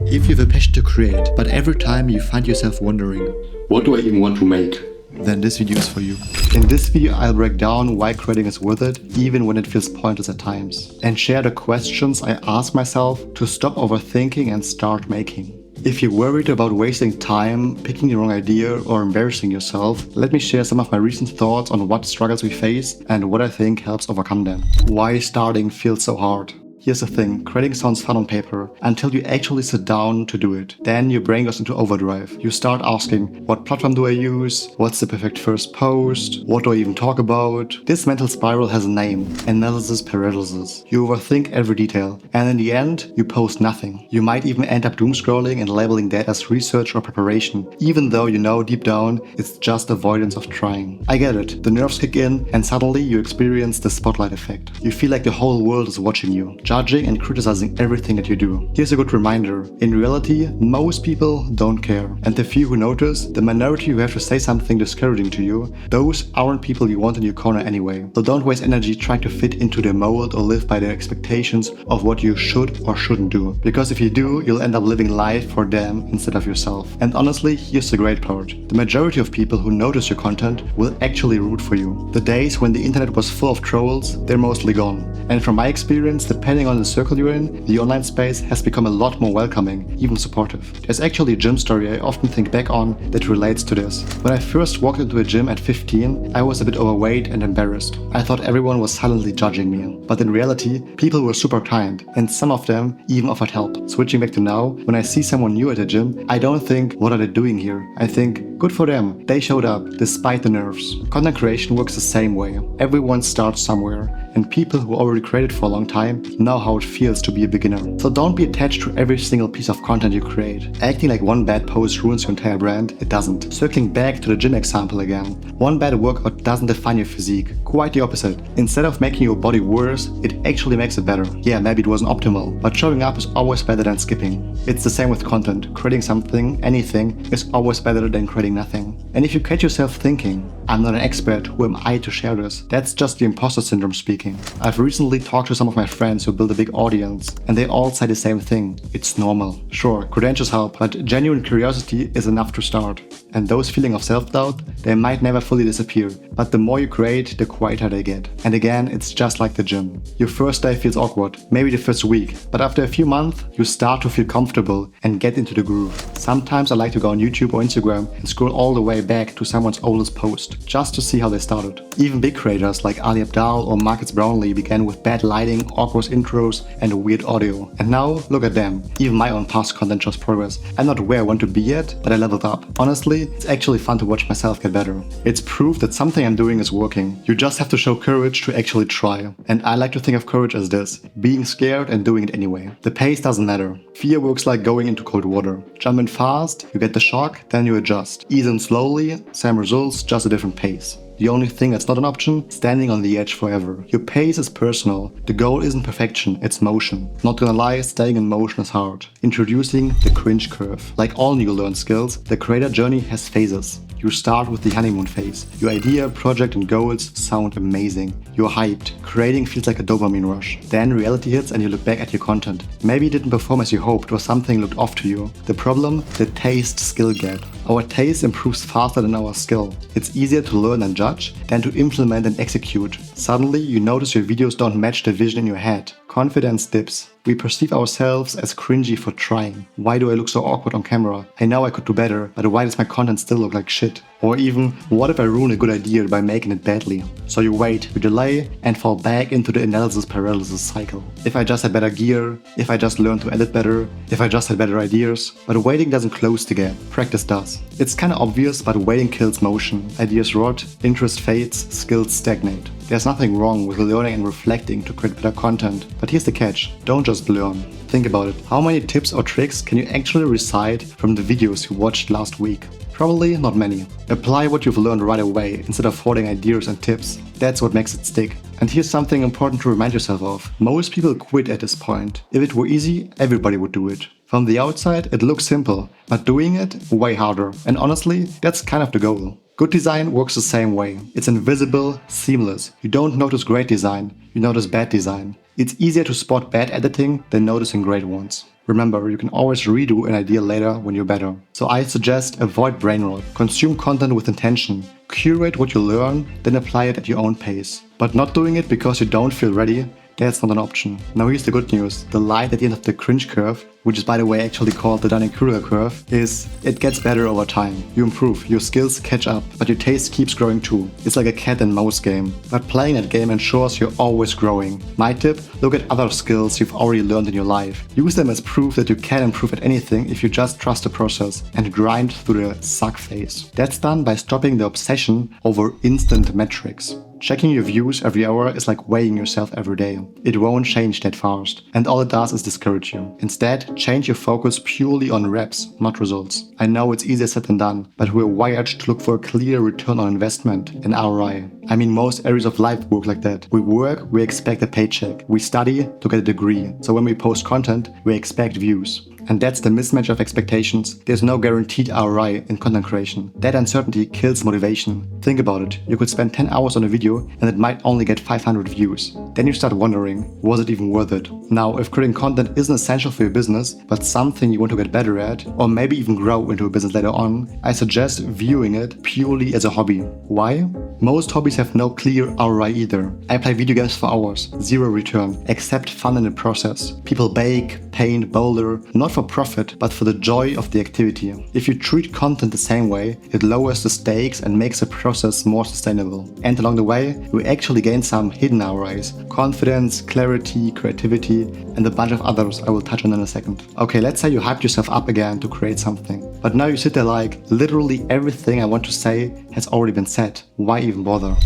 If you have a passion to create, but every time you find yourself wondering, what do I even want to make? then this video is for you. In this video, I'll break down why creating is worth it, even when it feels pointless at times, and share the questions I ask myself to stop overthinking and start making. If you're worried about wasting time, picking the wrong idea, or embarrassing yourself, let me share some of my recent thoughts on what struggles we face and what I think helps overcome them. Why starting feels so hard. Here's the thing, creating sounds fun on paper until you actually sit down to do it. Then your brain goes into overdrive. You start asking, what platform do I use? What's the perfect first post? What do I even talk about? This mental spiral has a name, analysis paralysis. You overthink every detail, and in the end, you post nothing. You might even end up doom scrolling and labeling that as research or preparation, even though you know deep down it's just avoidance of trying. I get it, the nerves kick in and suddenly you experience the spotlight effect. You feel like the whole world is watching you, judging and criticizing everything that you do. Here's a good reminder, in reality, most people don't care. And the few who notice, the minority who have to say something discouraging to you, those aren't people you want in your corner anyway. So don't waste energy trying to fit into their mold or live by their expectations of what you should or shouldn't do. Because if you do, you'll end up living life for them instead of yourself. And honestly, here's the great part. The majority of people who notice your content will actually root for you. The days when the internet was full of trolls, they're mostly gone. And from my experience, depending on the circle you're in, the online space has become a lot more welcoming, even supportive. There's actually a gym story I often think back on that relates to this. When I first walked into a gym at 15, I was a bit overweight and embarrassed. I thought everyone was silently judging me. But in reality, people were super kind, and some of them even offered help. Switching back to now, when I see someone new at a gym, I don't think, what are they doing here? I think, good for them, they showed up, despite the nerves. Content creation works the same way. Everyone starts somewhere, and people who already created for a long time know how it feels to be a beginner. So don't be attached to every single piece of content you create. Acting like one bad post ruins your entire brand, it doesn't. Circling back to the gym example again, one bad workout doesn't define your physique. Quite the opposite. Instead of making your body worse, it actually makes it better. Yeah, maybe it wasn't optimal, but showing up is always better than skipping. It's the same with content. Creating something, anything, is always better than creating nothing. And if you catch yourself thinking, I'm not an expert, who am I to share this? That's just the impostor syndrome speaking. I've recently talked to some of my friends who build a big audience, and they all say the same thing. It's normal. Sure, credentials help, but genuine curiosity is enough to start. And those feelings of self-doubt, they might never fully disappear, but the more you create, the quieter they get. And again, it's just like the gym. Your first day feels awkward, maybe the first week, but after a few months, you start to feel comfortable and get into the groove. Sometimes I like to go on YouTube or Instagram and scroll all the way back to someone's oldest post, just to see how they started. Even big creators like Ali Abdaal or Marcus Brownlee began with bad lighting, awkward intros, and a weird audio. And now, look at them. Even my own past content shows progress. I'm not where I want to be yet, but I leveled up. Honestly, it's actually fun to watch myself get better. It's proof that something I'm doing is working. You just have to show courage to actually try. And I like to think of courage as this, being scared and doing it anyway. The pace doesn't matter. Fear works like going into cold water. Jump in fast, you get the shock, then you adjust. Ease in slowly, same results, just a different pace. The only thing that's not an option, standing on the edge forever. Your pace is personal. The goal isn't perfection, it's motion. Not gonna lie, staying in motion is hard. Introducing the cringe curve. Like all new learned skills, the creator journey has phases. You start with the honeymoon phase. Your idea, project and goals sound amazing. You're hyped. Creating feels like a dopamine rush. Then reality hits and you look back at your content. Maybe it didn't perform as you hoped or something looked off to you. The problem? The taste-skill gap. Our taste improves faster than our skill. It's easier to learn and judge than to implement and execute. Suddenly, you notice your videos don't match the vision in your head. Confidence dips. We perceive ourselves as cringy for trying. Why do I look so awkward on camera? I know I could do better, but why does my content still look like shit? Or even, what if I ruin a good idea by making it badly? So you wait, you delay, and fall back into the analysis paralysis cycle. If I just had better gear, if I just learned to edit better, if I just had better ideas. But waiting doesn't close the gap, practice does. It's kinda obvious, but waiting kills motion. Ideas rot, interest fades, skills stagnate. There's nothing wrong with learning and reflecting to create better content, but here's the catch, don't just learn. Think about it, how many tips or tricks can you actually recite from the videos you watched last week? Probably not many. Apply what you've learned right away instead of hoarding ideas and tips. That's what makes it stick. And here's something important to remind yourself of. Most people quit at this point. If it were easy, everybody would do it. From the outside, it looks simple, but doing it, way harder. And honestly, that's kind of the goal. Good design works the same way. It's invisible, seamless. You don't notice great design, you notice bad design. It's easier to spot bad editing than noticing great ones. Remember, you can always redo an idea later when you're better. So I suggest avoid brain rot. Consume content with intention. Curate what you learn, then apply it at your own pace. But not doing it because you don't feel ready, that's not an option. Now here's the good news. The light at the end of the cringe curve, which is by the way actually called the Dunning-Kruger curve, is it gets better over time. You improve, your skills catch up, but your taste keeps growing too. It's like a cat and mouse game. But playing that game ensures you're always growing. My tip, look at other skills you've already learned in your life. Use them as proof that you can improve at anything if you just trust the process and grind through the suck phase. That's done by stopping the obsession over instant metrics. Checking your views every hour is like weighing yourself every day. It won't change that fast, and all it does is discourage you. Instead, change your focus purely on reps, not results. I know it's easier said than done, but we're wired to look for a clear return on investment, an ROI. I mean, most areas of life work like that. We work, we expect a paycheck. We study to get a degree. So when we post content, we expect views. And that's the mismatch of expectations. There's no guaranteed ROI in content creation. That uncertainty kills motivation. Think about it. You could spend 10 hours on a video and it might only get 500 views. Then you start wondering, was it even worth it? Now, if creating content isn't essential for your business, but something you want to get better at, or maybe even grow into a business later on, I suggest viewing it purely as a hobby. Why? Most hobbies have no clear ROI either. I play video games for hours, zero return, except fun in the process. People bake, paint, boulder, not for profit, but for the joy of the activity. If you treat content the same way, it lowers the stakes and makes the process more sustainable. And along the way, you actually gain some hidden ROIs, confidence, clarity, creativity, and a bunch of others I will touch on in a second. Okay, let's say you hyped yourself up again to create something, but now you sit there like, literally everything I want to say has already been said. Why even bother?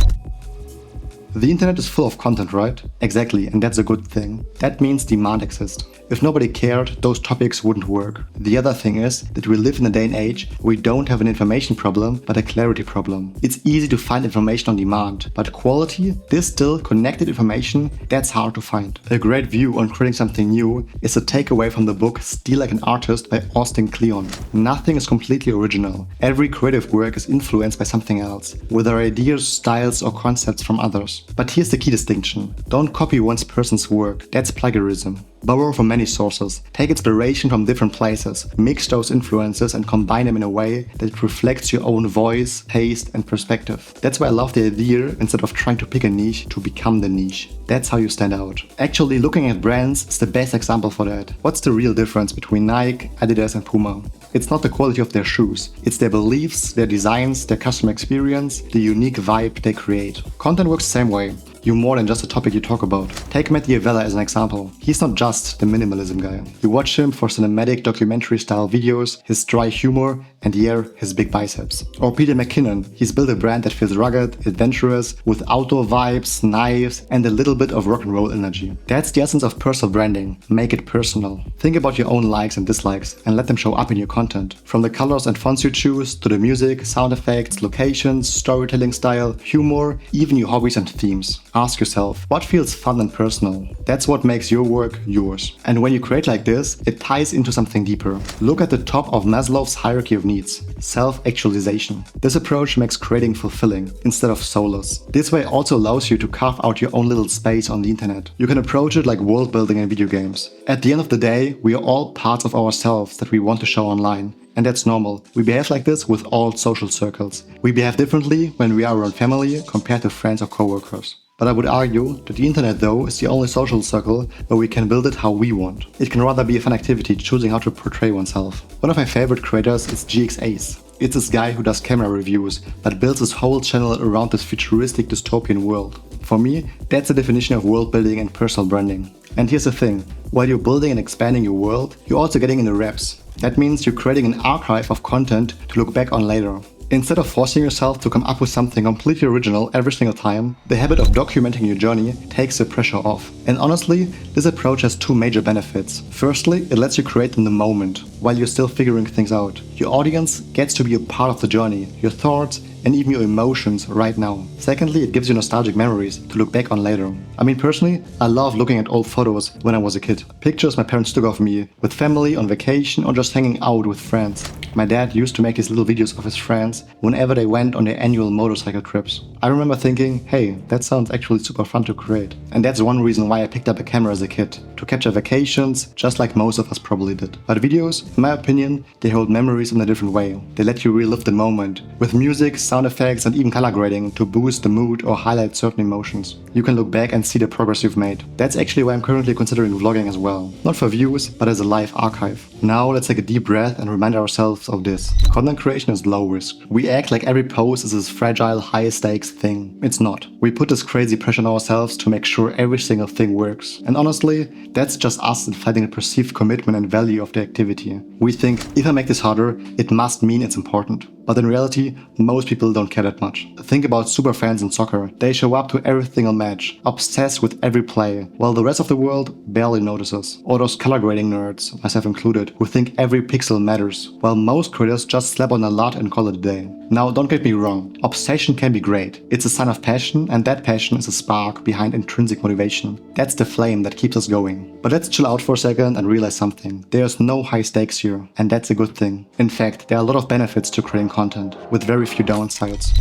The internet is full of content, right? Exactly, and that's a good thing. That means demand exists. If nobody cared, those topics wouldn't work. The other thing is that we live in a day and age where we don't have an information problem, but a clarity problem. It's easy to find information on demand, but quality, distilled, connected information, that's hard to find. A great view on creating something new is a takeaway from the book Steal Like an Artist by Austin Kleon. Nothing is completely original. Every creative work is influenced by something else, whether ideas, styles, or concepts from others. But here's the key distinction. Don't copy one person's work. That's plagiarism. Borrow from many sources. Take inspiration from different places. Mix those influences and combine them in a way that reflects your own voice, taste, and perspective. That's why I love the idea, instead of trying to pick a niche, to become the niche. That's how you stand out. Actually, looking at brands is the best example for that. What's the real difference between Nike, Adidas, and Puma? It's not the quality of their shoes. It's their beliefs, their designs, their customer experience, the unique vibe they create. Content works the same way. You're more than just a topic you talk about. Take Matt D'Avella as an example. He's not just the minimalism guy. You watch him for cinematic documentary-style videos, his dry humor, and his big biceps. Or Peter McKinnon. He's built a brand that feels rugged, adventurous, with outdoor vibes, knives, and a little bit of rock and roll energy. That's the essence of personal branding. Make it personal. Think about your own likes and dislikes, and let them show up in your content. From the colors and fonts you choose, to the music, sound effects, locations, storytelling style, humor, even your hobbies and themes. Ask yourself, what feels fun and personal? That's what makes your work yours. And when you create like this, it ties into something deeper. Look at the top of Maslow's hierarchy of needs, self-actualization. This approach makes creating fulfilling instead of soulless. This way also allows you to carve out your own little space on the internet. You can approach it like world building in video games. At the end of the day, we are all parts of ourselves that we want to show online. And that's normal. We behave like this with all social circles. We behave differently when we are around family compared to friends or coworkers. But I would argue that the internet, though, is the only social circle where we can build it how we want. It can rather be a fun activity choosing how to portray oneself. One of my favorite creators is GXAce. It's this guy who does camera reviews, but builds his whole channel around this futuristic dystopian world. For me, that's the definition of world building and personal branding. And here's the thing, while you're building and expanding your world, you're also getting in the reps. That means you're creating an archive of content to look back on later. Instead of forcing yourself to come up with something completely original every single time, the habit of documenting your journey takes the pressure off. And honestly, this approach has two major benefits. Firstly, it lets you create in the moment, while you're still figuring things out. Your audience gets to be a part of the journey, your thoughts, and even your emotions right now. Secondly, it gives you nostalgic memories to look back on later. I mean, personally, I love looking at old photos when I was a kid. Pictures my parents took of me, with family, on vacation, or just hanging out with friends. My dad used to make these little videos of his friends whenever they went on their annual motorcycle trips. I remember thinking, hey, that sounds actually super fun to create. And that's one reason why I picked up a camera as a kid, to to capture vacations, just like most of us probably did. But videos, in my opinion, they hold memories in a different way. They let you relive the moment, with music, sound effects, and even color grading to boost the mood or highlight certain emotions. You can look back and see the progress you've made. That's actually why I'm currently considering vlogging as well. Not for views, but as a live archive. Now let's take a deep breath and remind ourselves of this. Content creation is low risk. We act like every post is this fragile, high-stakes thing. It's not. We put this crazy pressure on ourselves to make sure every single thing works. And honestly, that's just us inflating the perceived commitment and value of the activity. We think, if I make this harder, it must mean it's important. But in reality, most people don't care that much. Think about super fans in soccer. They show up to every single match, obsessed with every play, while the rest of the world barely notices. Or those color grading nerds, myself included, who think every pixel matters, while most creators just slap on a lot and call it a day. Now, don't get me wrong, obsession can be great. It's a sign of passion, and that passion is a spark behind intrinsic motivation. That's the flame that keeps us going. But let's chill out for a second and realize something. There's no high stakes here, and that's a good thing. In fact, there are a lot of benefits to creating content, with very few downsides.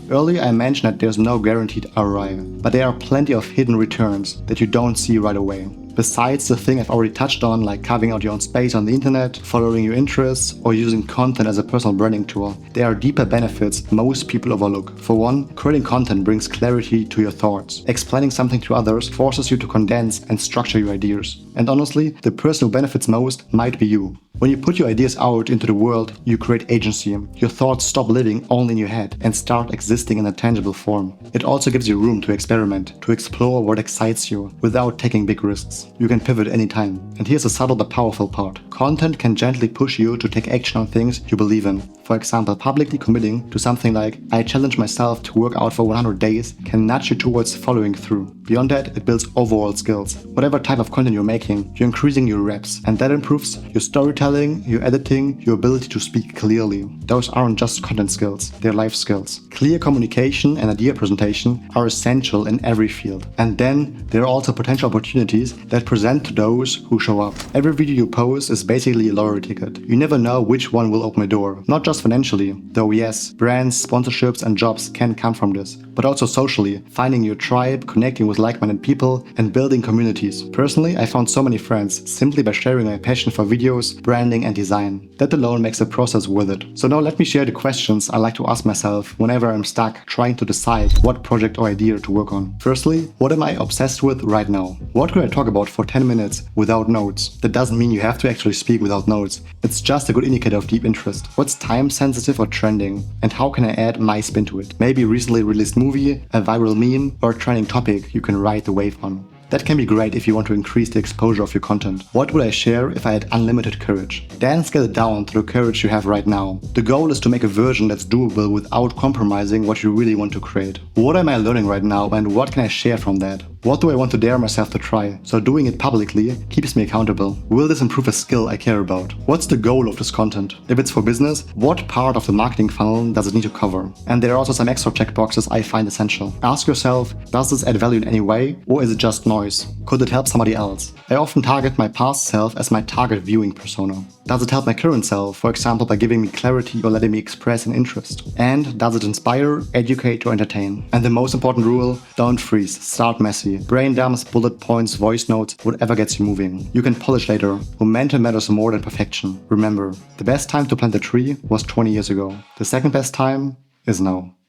Earlier I mentioned that there's no guaranteed ROI, but there are plenty of hidden returns that you don't see right away. Besides the thing I've already touched on, like carving out your own space on the internet, following your interests, or using content as a personal branding tool, there are deeper benefits most people overlook. For one, creating content brings clarity to your thoughts. Explaining something to others forces you to condense and structure your ideas. And honestly, the person who benefits most might be you. When you put your ideas out into the world, you create agency. Your thoughts stop living only in your head and start existing in a tangible form. It also gives you room to experiment, to explore what excites you, without taking big risks. You can pivot anytime. And here's a subtle but powerful part. Content can gently push you to take action on things you believe in. For example, publicly committing to something like, I challenge myself to work out for 100 days, can nudge you towards following through. Beyond that, it builds overall skills. Whatever type of content you're making, you're increasing your reps, and that improves your storytelling, your editing, your ability to speak clearly. Those aren't just content skills, they're life skills. Clear communication and idea presentation are essential in every field. And then there are also potential opportunities that present to those who show up. Every video you post is basically a lottery ticket. You never know which one will open a door. Not just financially, though yes, brands, sponsorships and jobs can come from this, but also socially, finding your tribe, connecting with like-minded people and building communities. Personally, I found so many friends simply by sharing my passion for videos, branding and design. That alone makes the process worth it. So now let me share the questions I like to ask myself whenever I'm stuck trying to decide what project or idea to work on. Firstly, what am I obsessed with right now? What could I talk about for 10 minutes without notes? That doesn't mean you have to actually speak without notes. It's just a good indicator of deep interest. What's time sensitive or trending? And how can I add my spin to it? Maybe a recently released movie, a viral meme, or a trending topic you can ride the wave on. That can be great if you want to increase the exposure of your content. What would I share if I had unlimited courage? Then scale it down to the courage you have right now. The goal is to make a version that's doable without compromising what you really want to create. What am I learning right now and what can I share from that? What do I want to dare myself to try? So doing it publicly keeps me accountable. Will this improve a skill I care about? What's the goal of this content? If it's for business, what part of the marketing funnel does it need to cover? And there are also some extra checkboxes I find essential. Ask yourself, does this add value in any way, or is it just noise? Could it help somebody else? I often target my past self as my target viewing persona. Does it help my current self, for example by giving me clarity or letting me express an interest? And does it inspire, educate or entertain? And the most important rule, don't freeze, start messy. Brain dumps, bullet points, voice notes, whatever gets you moving. You can polish later. Momentum matters more than perfection. Remember, the best time to plant a tree was 20 years ago. The second best time is now.